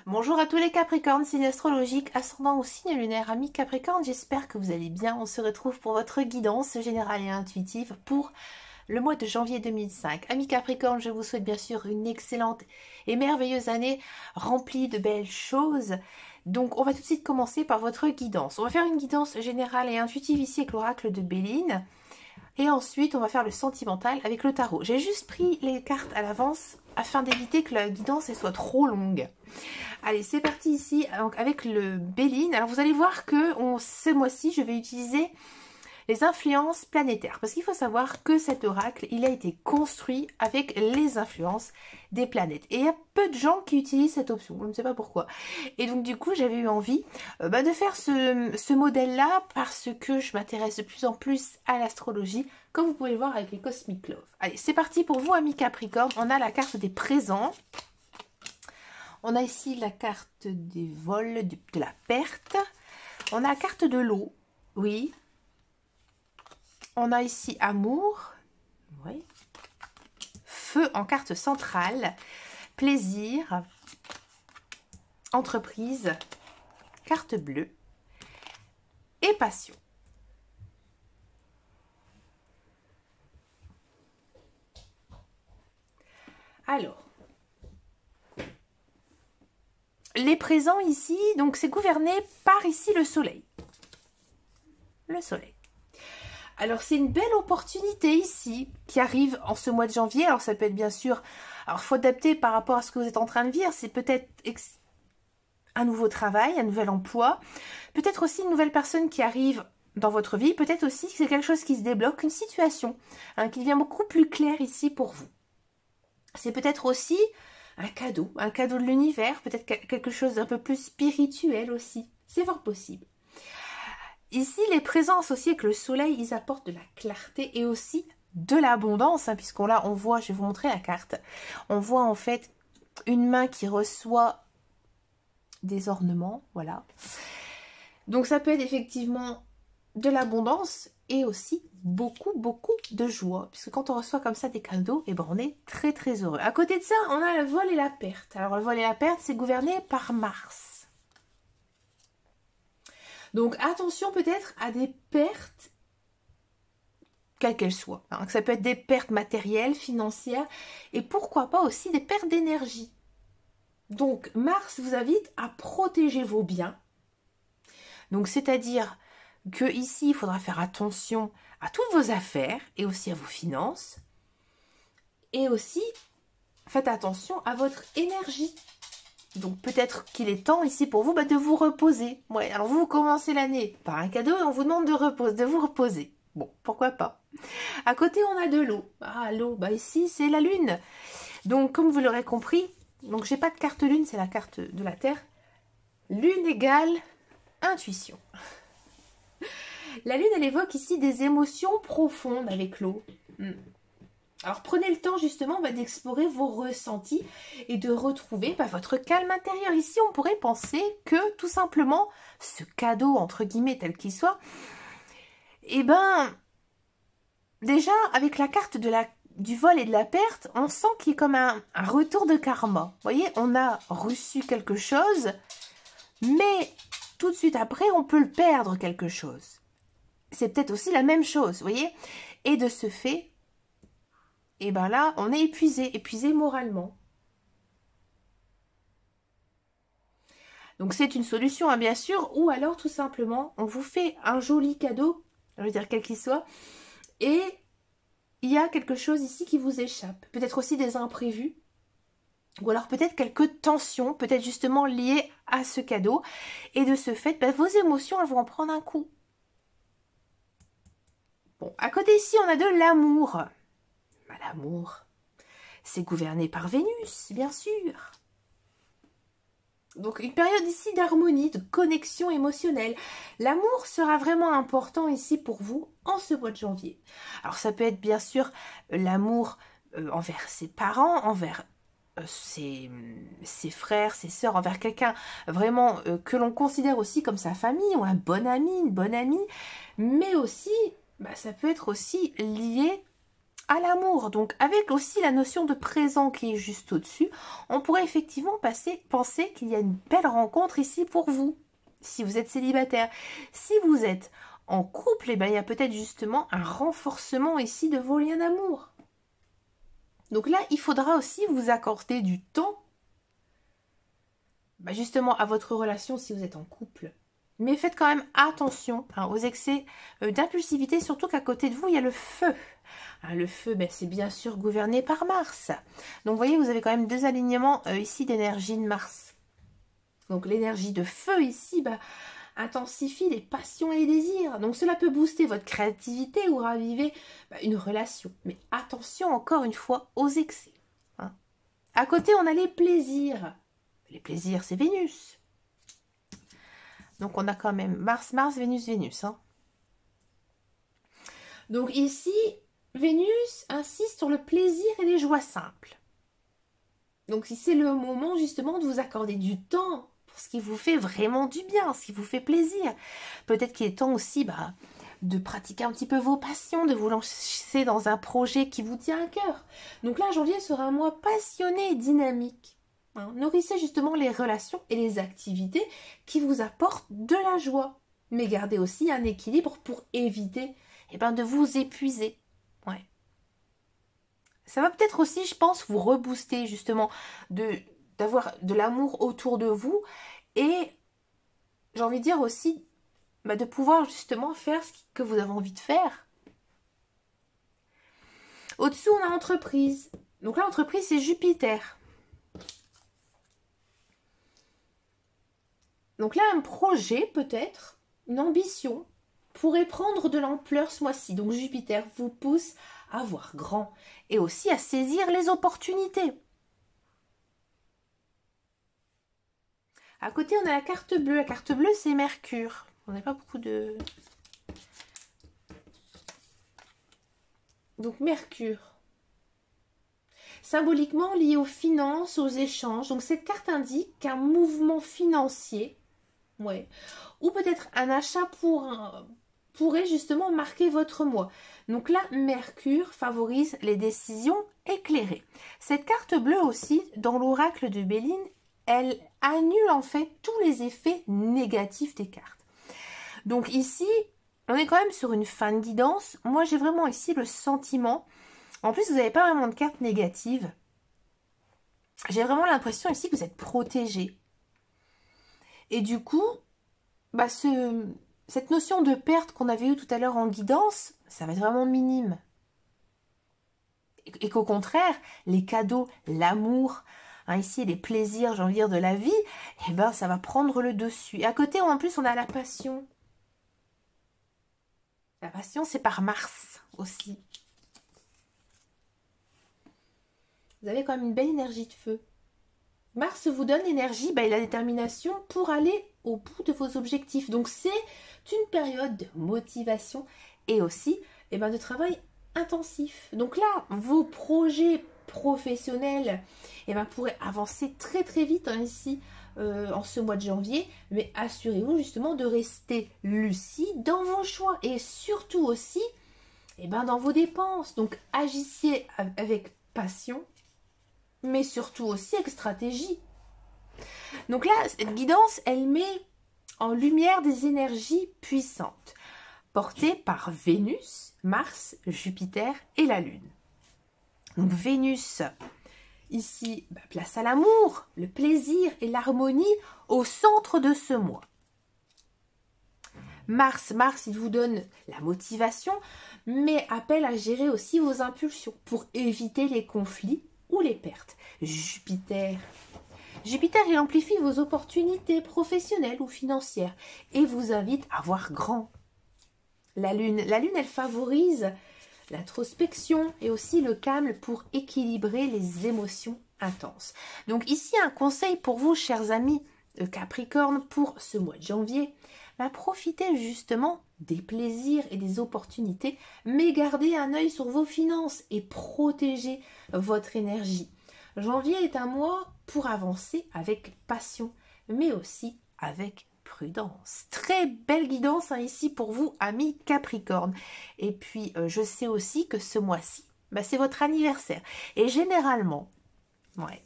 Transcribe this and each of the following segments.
Bonjour à tous les Capricornes, signe astrologique, ascendant ou signe lunaire, amis Capricorne, j'espère que vous allez bien. On se retrouve pour votre guidance générale et intuitive pour le mois de janvier 2005. Amis Capricorne, je vous souhaite bien sûr une excellente et merveilleuse année remplie de belles choses. Donc on va tout de suite commencer par votre guidance. On va faire une guidance générale et intuitive ici avec l'oracle de Béline. Et ensuite, on va faire le sentimental avec le tarot. J'ai juste pris les cartes à l'avance afin d'éviter que la guidance elle soit trop longue. Allez, c'est parti ici donc avec le Béline. Alors, vous allez voir que ce mois-ci, je vais utiliser les influences planétaires. Parce qu'il faut savoir que cet oracle, il a été construit avec les influences des planètes. Et il y a peu de gens qui utilisent cette option. Je ne sais pas pourquoi. Et donc, du coup, j'avais eu envie de faire ce modèle-là parce que je m'intéresse de plus en plus à l'astrologie, comme vous pouvez le voir avec les Cosmic Love. Allez, c'est parti pour vous, amis Capricorne. On a la carte des présents. On a ici la carte des vols, de la perte. On a la carte de l'eau, oui. On a ici amour, oui. Feu en carte centrale, plaisir, entreprise, carte bleue et passion. Alors, les présents ici, donc c'est gouverné par ici le soleil. Le soleil. Alors, c'est une belle opportunité ici qui arrive en ce mois de janvier. Alors, ça peut être bien sûr... Alors, il faut adapter par rapport à ce que vous êtes en train de vivre. C'est peut-être un nouveau travail, un nouvel emploi. Peut-être aussi une nouvelle personne qui arrive dans votre vie. Peut-être aussi que c'est quelque chose qui se débloque, une situation qui devient beaucoup plus claire ici pour vous. C'est peut-être aussi un cadeau de l'univers. Peut-être quelque chose d'un peu plus spirituel aussi. C'est fort possible. Ici, les présents associés avec le soleil, ils apportent de la clarté et aussi de l'abondance, puisqu'on là, on voit, je vais vous montrer la carte, on voit en fait une main qui reçoit des ornements, voilà. Donc ça peut être effectivement de l'abondance et aussi beaucoup de joie, puisque quand on reçoit comme ça des cadeaux, eh ben, on est très heureux. À côté de ça, on a le vol et la perte. Alors le vol et la perte, c'est gouverné par Mars. Donc attention peut-être à des pertes, quelles qu'elles soient. Ça peut être des pertes matérielles, financières, et pourquoi pas aussi des pertes d'énergie. Donc Mars vous invite à protéger vos biens. Donc c'est-à-dire que ici il faudra faire attention à toutes vos affaires et aussi à vos finances. Et aussi faites attention à votre énergie. Donc peut-être qu'il est temps ici pour vous de vous reposer. Ouais, alors vous commencez l'année par un cadeau et on vous demande de vous reposer. Bon, pourquoi pas. À côté, on a de l'eau. Ah, l'eau, ici, c'est la lune. Donc, comme vous l'aurez compris, donc j'ai pas de carte lune, c'est la carte de la Terre. Lune égale intuition. La lune, elle évoque ici des émotions profondes avec l'eau. Alors prenez le temps justement d'explorer vos ressentis et de retrouver votre calme intérieur. Ici, on pourrait penser que tout simplement, ce cadeau, entre guillemets, tel qu'il soit, eh ben, déjà, avec la carte du vol et de la perte, on sent qu'il y a comme un retour de karma. Vous voyez, on a reçu quelque chose, mais tout de suite après, on peut le perdre quelque chose. C'est peut-être aussi la même chose, vous voyez. Et de ce fait, et bien là, on est épuisé moralement. Donc c'est une solution, bien sûr, ou alors tout simplement, on vous fait un joli cadeau, je veux dire quel qu'il soit, et il y a quelque chose ici qui vous échappe. Peut-être aussi des imprévus, ou alors peut-être quelques tensions, peut-être justement liées à ce cadeau, et de ce fait, vos émotions, elles vont en prendre un coup. Bon, à côté ici, on a de l'amour. L'amour, c'est gouverné par Vénus, bien sûr. Donc une période ici d'harmonie, de connexion émotionnelle. L'amour sera vraiment important ici pour vous en ce mois de janvier. Alors ça peut être bien sûr l'amour envers ses parents, envers ses frères, ses sœurs, envers quelqu'un vraiment que l'on considère aussi comme sa famille, ou un bon ami, une bonne amie, mais aussi, ça peut être aussi lié à l'amour. Donc avec aussi la notion de présent qui est juste au-dessus, on pourrait effectivement penser qu'il y a une belle rencontre ici pour vous, si vous êtes célibataire. Si vous êtes en couple, il y a peut-être justement un renforcement ici de vos liens d'amour. Donc là, il faudra aussi vous accorder du temps, justement, à votre relation si vous êtes en couple. Mais faites quand même attention aux excès d'impulsivité, surtout qu'à côté de vous, il y a le feu. Le feu, c'est bien sûr gouverné par Mars. Donc, vous voyez, vous avez quand même deux alignements ici d'énergie de Mars. Donc, l'énergie de feu ici, intensifie les passions et les désirs. Donc, cela peut booster votre créativité ou raviver une relation. Mais attention, encore une fois, aux excès. À côté, on a les plaisirs. Les plaisirs, c'est Vénus. Donc, on a quand même Mars, Vénus, Vénus. Donc, ici, Vénus insiste sur le plaisir et les joies simples. Donc, si c'est le moment, justement, de vous accorder du temps pour ce qui vous fait vraiment du bien, ce qui vous fait plaisir. Peut-être qu'il est temps aussi, de pratiquer un petit peu vos passions, de vous lancer dans un projet qui vous tient à cœur. Donc là, janvier sera un mois passionné et dynamique. Nourrissez justement les relations et les activités qui vous apportent de la joie. Mais gardez aussi un équilibre pour éviter de vous épuiser. Ouais. Ça va peut-être aussi, je pense, vous rebooster justement, d'avoir de l'amour autour de vous. Et j'ai envie de dire aussi, de pouvoir justement faire ce que vous avez envie de faire. Au-dessous, on a entreprise. Donc là, entreprise, c'est Jupiter. Donc là, un projet, peut-être, une ambition, pourrait prendre de l'ampleur ce mois-ci. Donc Jupiter vous pousse à voir grand et aussi à saisir les opportunités. À côté, on a la carte bleue. La carte bleue, c'est Mercure. On n'a pas beaucoup de... Donc Mercure. Symboliquement lié aux finances, aux échanges. Donc cette carte indique qu'un mouvement financier, ou peut-être un achat pourrait justement marquer votre mois. Donc là, Mercure favorise les décisions éclairées. Cette carte bleue aussi, dans l'oracle de Béline, elle annule en fait tous les effets négatifs des cartes. Donc ici, on est quand même sur une fin de guidance. Moi, j'ai vraiment ici le sentiment... En plus, vous n'avez pas vraiment de cartes négatives. J'ai vraiment l'impression ici que vous êtes protégé. Et du coup, cette notion de perte qu'on avait eue tout à l'heure en guidance, ça va être vraiment minime. Et qu'au contraire, les cadeaux, l'amour, ici les plaisirs, j'ai envie de dire, de la vie, ça va prendre le dessus. Et à côté, en plus, on a la passion. La passion, c'est par Mars aussi. Vous avez quand même une belle énergie de feu. Mars vous donne l'énergie et la détermination pour aller au bout de vos objectifs. Donc, c'est une période de motivation et aussi de travail intensif. Donc là, vos projets professionnels pourraient avancer très très vite ici en ce mois de janvier. Mais assurez-vous justement de rester lucide dans vos choix et surtout aussi dans vos dépenses. Donc, agissez avec passion, mais surtout aussi avec stratégie. Donc là, cette guidance, elle met en lumière des énergies puissantes, portées par Vénus, Mars, Jupiter et la Lune. Donc Vénus, ici, place à l'amour, le plaisir et l'harmonie au centre de ce mois. Mars, il vous donne la motivation, mais appelle à gérer aussi vos impulsions pour éviter les conflits ou les pertes. Jupiter, il amplifie vos opportunités professionnelles ou financières et vous invite à voir grand. La Lune, elle favorise l'introspection et aussi le calme pour équilibrer les émotions intenses. Donc ici, un conseil pour vous, chers amis Capricorne, pour ce mois de janvier, profitez justement des plaisirs et des opportunités, mais gardez un œil sur vos finances et protégez votre énergie. Janvier est un mois pour avancer avec passion, mais aussi avec prudence. Très belle guidance hein, ici pour vous, amis Capricorne. Et puis, je sais aussi que ce mois-ci, bah, c'est votre anniversaire. Et généralement, ouais,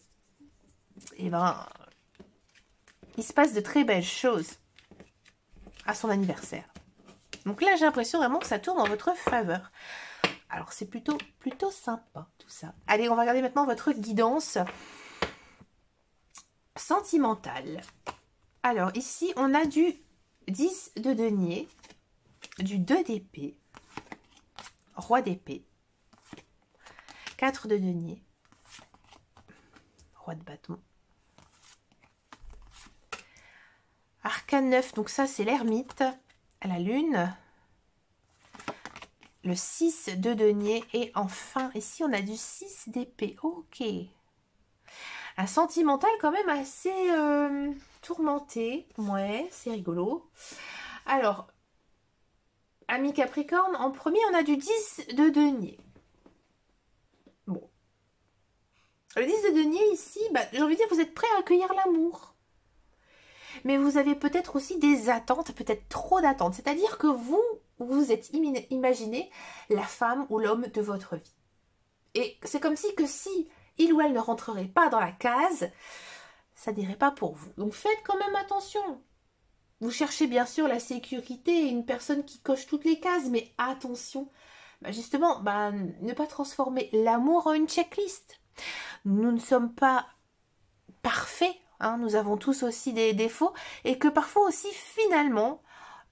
et ben, il se passe de très belles choses à son anniversaire. Donc là, j'ai l'impression vraiment que ça tourne en votre faveur. Alors, c'est plutôt sympa, tout ça. Allez, on va regarder maintenant votre guidance sentimentale. Alors, ici, on a du 10 de denier, du 2 d'épée, roi d'épée, 4 de denier, roi de bâton, arcane 9, donc ça, c'est l'ermite, la lune, le 6 de denier, et enfin, ici, on a du 6 d'épée. Ok. Un sentimental quand même assez tourmenté. Ouais, c'est rigolo. Alors, ami Capricorne, en premier, on a du 10 de denier. Bon. Le 10 de denier, ici, bah, j'ai envie de dire, vous êtes prêt à accueillir l'amour. Mais vous avez peut-être aussi des attentes, peut-être trop d'attentes. C'est-à-dire que vous êtes imaginé la femme ou l'homme de votre vie. Et c'est comme si il ou elle ne rentrerait pas dans la case, ça n'irait pas pour vous. Donc faites quand même attention. Vous cherchez bien sûr la sécurité, une personne qui coche toutes les cases, mais attention, justement, ne pas transformer l'amour en une checklist. Nous ne sommes pas parfaits, hein, nous avons tous aussi des défauts, et que parfois aussi, finalement,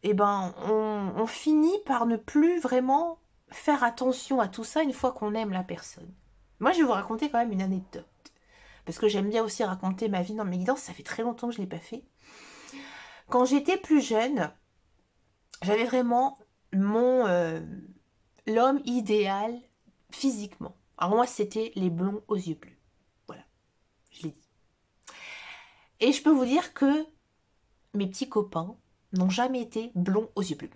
on finit par ne plus vraiment faire attention à tout ça une fois qu'on aime la personne. Moi, je vais vous raconter quand même une anecdote. Parce que j'aime bien aussi raconter ma vie dans mes guidances. Ça fait très longtemps que je ne l'ai pas fait. Quand j'étais plus jeune, j'avais vraiment l'homme idéal physiquement. Alors moi, c'était les blonds aux yeux bleus. Voilà, je l'ai dit. Et je peux vous dire que mes petits copains n'ont jamais été blonds aux yeux bleus.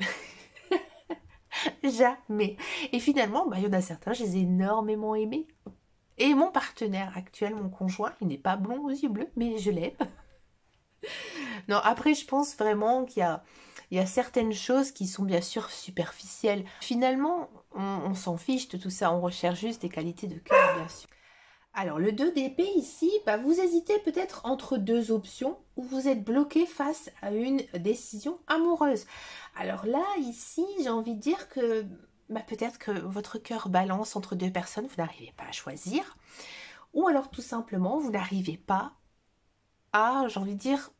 Jamais. Et finalement, il y en a certains, je les ai énormément aimés. Et mon partenaire actuel, mon conjoint, il n'est pas blond aux yeux bleus, mais je l'aime. Non, après, je pense vraiment qu'il y a certaines choses qui sont bien sûr superficielles. Finalement, on s'en fiche de tout ça, on recherche juste des qualités de cœur, bien sûr. Alors, le 2 d'épée ici, vous hésitez peut-être entre deux options ou vous êtes bloqué face à une décision amoureuse. Alors là, ici, j'ai envie de dire que peut-être que votre cœur balance entre deux personnes, vous n'arrivez pas à choisir. Ou alors tout simplement, vous n'arrivez pas à, j'ai envie de dire,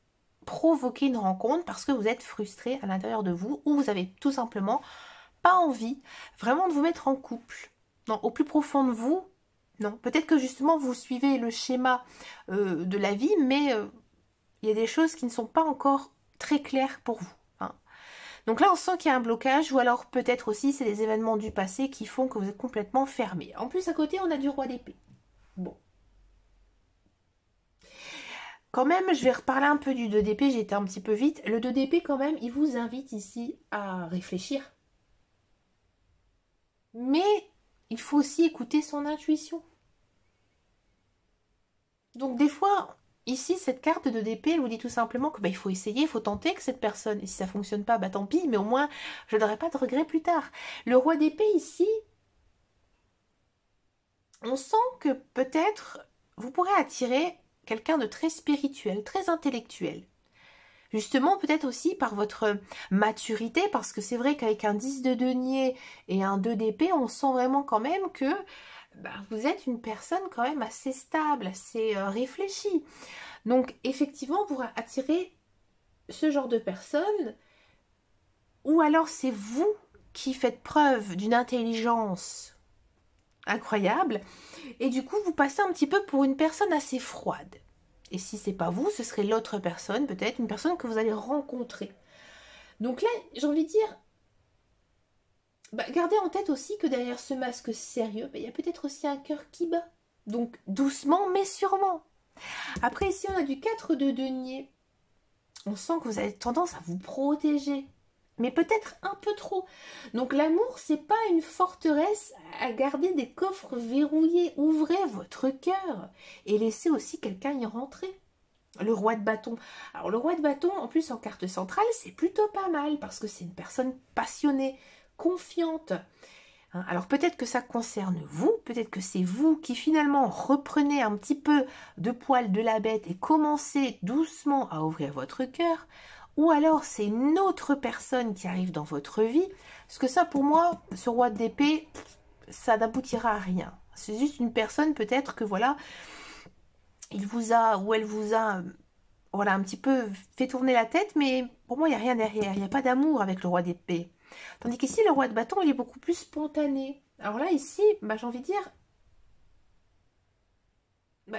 provoquer une rencontre parce que vous êtes frustré à l'intérieur de vous ou vous avez tout simplement pas envie vraiment de vous mettre en couple. Non, au plus profond de vous, non. Peut-être que justement vous suivez le schéma de la vie, mais il y a des choses qui ne sont pas encore très claires pour vous. Hein. Donc là, on sent qu'il y a un blocage ou alors peut-être aussi c'est des événements du passé qui font que vous êtes complètement fermé. En plus, à côté, on a du roi d'épée. Bon. Quand même, je vais reparler un peu du 2 d'épée, j'ai été un petit peu vite. Le 2 d'épée, quand même, il vous invite ici à réfléchir. Mais il faut aussi écouter son intuition. Donc des fois, ici, cette carte de 2 d'épée, elle vous dit tout simplement que il faut essayer, il faut tenter que cette personne. Et si ça ne fonctionne pas, tant pis, mais au moins, je n'aurai pas de regrets plus tard. Le roi d'épée, ici, on sent que peut-être vous pourrez attirer quelqu'un de très spirituel, très intellectuel. Justement, peut-être aussi par votre maturité, parce que c'est vrai qu'avec un 10 de denier et un 2 d'épée, on sent vraiment quand même que vous êtes une personne quand même assez stable, assez réfléchie. Donc, effectivement, vous attirez ce genre de personnes, ou alors c'est vous qui faites preuve d'une intelligence incroyable, et du coup, vous passez un petit peu pour une personne assez froide. Et si c'est pas vous, ce serait l'autre personne, peut-être une personne que vous allez rencontrer. Donc là, j'ai envie de dire, gardez en tête aussi que derrière ce masque sérieux, il y a peut-être aussi un cœur qui bat. Donc doucement, mais sûrement. Après, ici, on a du 4 de denier. On sent que vous avez tendance à vous protéger. mais peut-être un peu trop. Donc l'amour, c'est pas une forteresse à garder des coffres verrouillés. Ouvrez votre cœur et laissez aussi quelqu'un y rentrer. Le roi de bâton. Alors le roi de bâton, en plus en carte centrale, c'est plutôt pas mal parce que c'est une personne passionnée, confiante. Alors peut-être que ça concerne vous, peut-être que c'est vous qui finalement reprenez un petit peu de poil de la bête et commencez doucement à ouvrir votre cœur, ou alors c'est une autre personne qui arrive dans votre vie, parce que ça pour moi, ce roi d'épée, ça n'aboutira à rien. C'est juste une personne peut-être que voilà, il vous a ou elle vous a voilà, un petit peu fait tourner la tête, mais pour moi il n'y a rien derrière, il n'y a pas d'amour avec le roi d'épée. Tandis qu'ici, le roi de bâton, il est beaucoup plus spontané. Alors là, ici, j'ai envie de dire,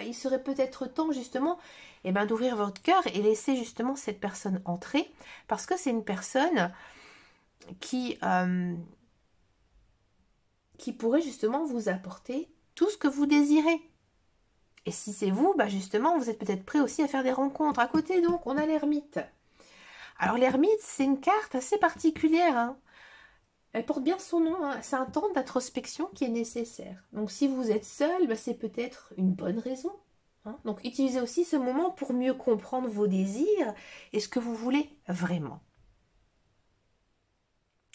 il serait peut-être temps, justement, d'ouvrir votre cœur et laisser, justement, cette personne entrer. Parce que c'est une personne qui pourrait, justement, vous apporter tout ce que vous désirez. Et si c'est vous, justement, vous êtes peut-être prêt aussi à faire des rencontres. À côté, donc, on a l'ermite. Alors, l'ermite, c'est une carte assez particulière, hein. Elle porte bien son nom, hein. C'est un temps d'introspection qui est nécessaire. Donc si vous êtes seul, c'est peut-être une bonne raison. Hein. Donc utilisez aussi ce moment pour mieux comprendre vos désirs et ce que vous voulez vraiment.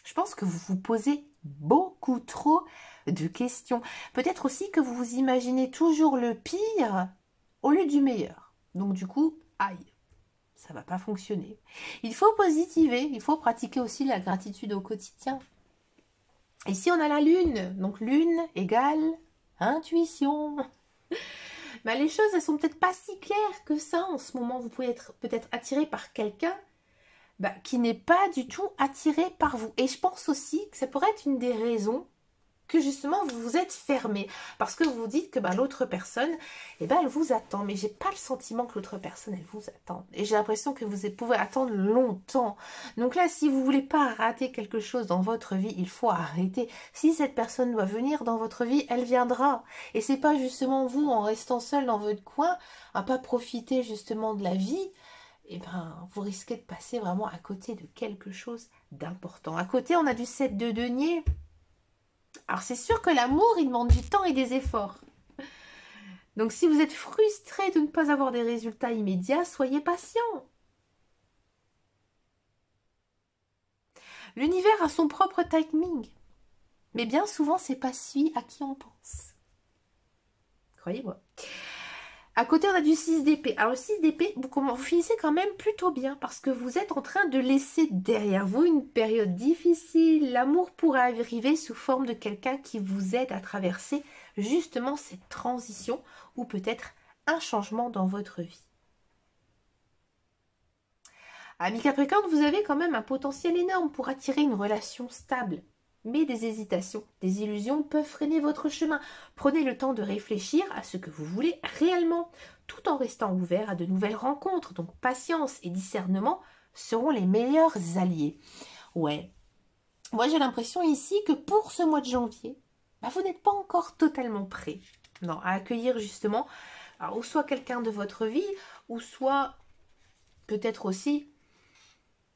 Je pense que vous vous posez beaucoup trop de questions. Peut-être aussi que vous vous imaginez toujours le pire au lieu du meilleur. Donc du coup, aïe, ça va pas fonctionner. Il faut positiver, il faut pratiquer aussi la gratitude au quotidien. Ici, on a la lune. Donc, lune égale intuition. Les choses, elles sont peut-être pas si claires que ça en ce moment. Vous pouvez être peut-être attiré par quelqu'un qui n'est pas du tout attiré par vous. Et je pense aussi que ça pourrait être une des raisons que justement vous vous êtes fermé. Parce que vous vous dites que l'autre personne, elle vous attend. Mais j'ai pas le sentiment que l'autre personne, elle vous attend. Et j'ai l'impression que vous pouvez attendre longtemps. Donc là, si vous voulez pas rater quelque chose dans votre vie, il faut arrêter. Si cette personne doit venir dans votre vie, elle viendra. Et c'est pas justement vous, en restant seul dans votre coin, à pas profiter justement de la vie, vous risquez de passer vraiment à côté de quelque chose d'important. À côté, on a du 7 de denier. Alors c'est sûr que l'amour, il demande du temps et des efforts. Donc si vous êtes frustré de ne pas avoir des résultats immédiats, soyez patient. L'univers a son propre timing. Mais bien souvent, c'est pas celui à qui on pense. Croyez-moi. À côté, on a du 6 d'épée. Alors, le 6 d'épée, vous finissez quand même plutôt bien parce que vous êtes en train de laisser derrière vous une période difficile. L'amour pourra arriver sous forme de quelqu'un qui vous aide à traverser justement cette transition ou peut-être un changement dans votre vie. Ami Capricorne, vous avez quand même un potentiel énorme pour attirer une relation stable. Mais des hésitations, des illusions peuvent freiner votre chemin. Prenez le temps de réfléchir à ce que vous voulez réellement, tout en restant ouvert à de nouvelles rencontres. Donc patience et discernement seront les meilleurs alliés. Ouais, moi j'ai l'impression ici que pour ce mois de janvier, vous n'êtes pas encore totalement prêt à accueillir justement, ou soit quelqu'un de votre vie, ou soit peut-être aussi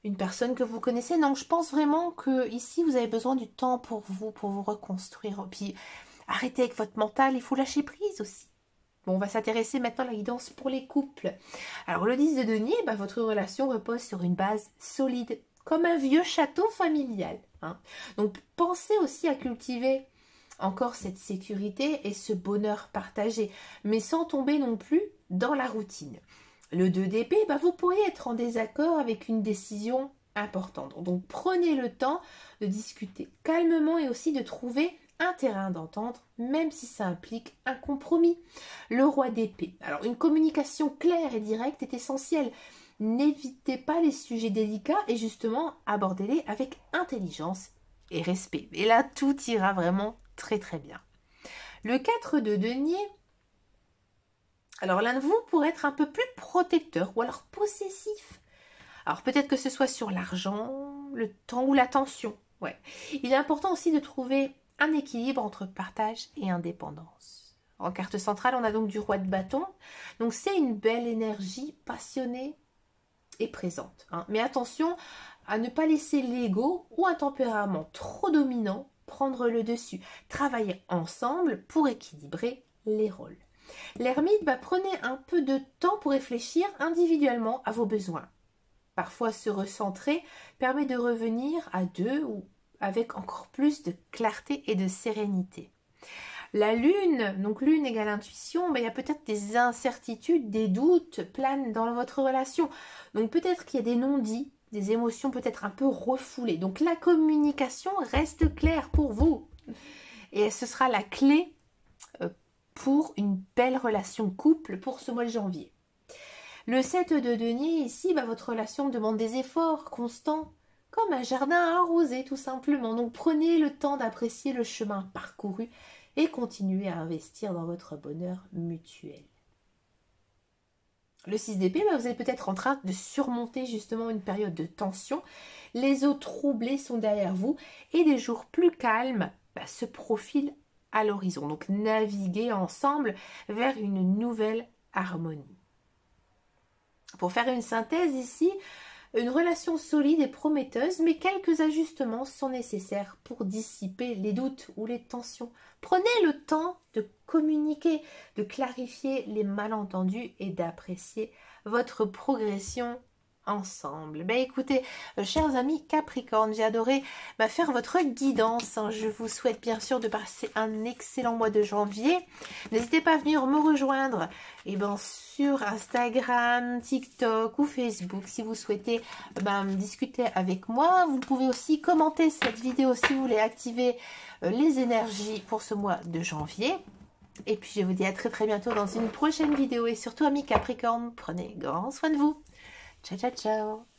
une personne que vous connaissez. Non, je pense vraiment que ici vous avez besoin du temps pour vous reconstruire. Puis arrêtez avec votre mental, il faut lâcher prise aussi. Bon, on va s'intéresser maintenant à la guidance pour les couples. Alors le 10 de denier, votre relation repose sur une base solide, comme un vieux château familial. Hein. Donc pensez aussi à cultiver encore cette sécurité et ce bonheur partagé, mais sans tomber non plus dans la routine. Le 2 d'épée, vous pourriez être en désaccord avec une décision importante. Donc prenez le temps de discuter calmement et aussi de trouver un terrain d'entente, même si ça implique un compromis. Le roi d'épée. Alors une communication claire et directe est essentielle. N'évitez pas les sujets délicats et justement abordez-les avec intelligence et respect. Et là, tout ira vraiment très très bien. Le 4 de denier. Alors l'un de vous pourrait être un peu plus protecteur ou alors possessif. Alors peut-être que ce soit sur l'argent, le temps ou l'attention. Ouais. Il est important aussi de trouver un équilibre entre partage et indépendance. En carte centrale, on a donc du roi de bâton. Donc c'est une belle énergie passionnée et présente. Hein. Mais attention à ne pas laisser l'ego ou un tempérament trop dominant prendre le dessus. Travaillez ensemble pour équilibrer les rôles. L'ermite, prenez un peu de temps pour réfléchir individuellement à vos besoins. Parfois, se recentrer permet de revenir à deux ou avec encore plus de clarté et de sérénité. La lune, donc lune égale intuition, il y a peut-être des incertitudes, des doutes planent dans votre relation. Donc peut-être qu'il y a des non-dits, des émotions peut-être un peu refoulées. Donc la communication reste claire pour vous. Et ce sera la clé pour une belle relation couple pour ce mois de janvier. Le 7 de denier, ici, votre relation demande des efforts constants, comme un jardin arrosé tout simplement. Donc prenez le temps d'apprécier le chemin parcouru et continuez à investir dans votre bonheur mutuel. Le 6 d'épée, vous êtes peut-être en train de surmonter justement une période de tension. Les eaux troublées sont derrière vous et des jours plus calmes se profilent à l'horizon. Donc naviguez ensemble vers une nouvelle harmonie. Pour faire une synthèse ici, une relation solide et prometteuse, mais quelques ajustements sont nécessaires pour dissiper les doutes ou les tensions. Prenez le temps de communiquer, de clarifier les malentendus et d'apprécier votre progression ensemble. Écoutez, chers amis Capricorne, j'ai adoré faire votre guidance. Je vous souhaite bien sûr de passer un excellent mois de janvier. N'hésitez pas à venir me rejoindre sur Instagram, TikTok ou Facebook si vous souhaitez discuter avec moi. Vous pouvez aussi commenter cette vidéo si vous voulez activer les énergies pour ce mois de janvier. Et puis je vous dis à très bientôt dans une prochaine vidéo. Et surtout amis Capricorne, prenez grand soin de vous. Ciao, ciao, ciao.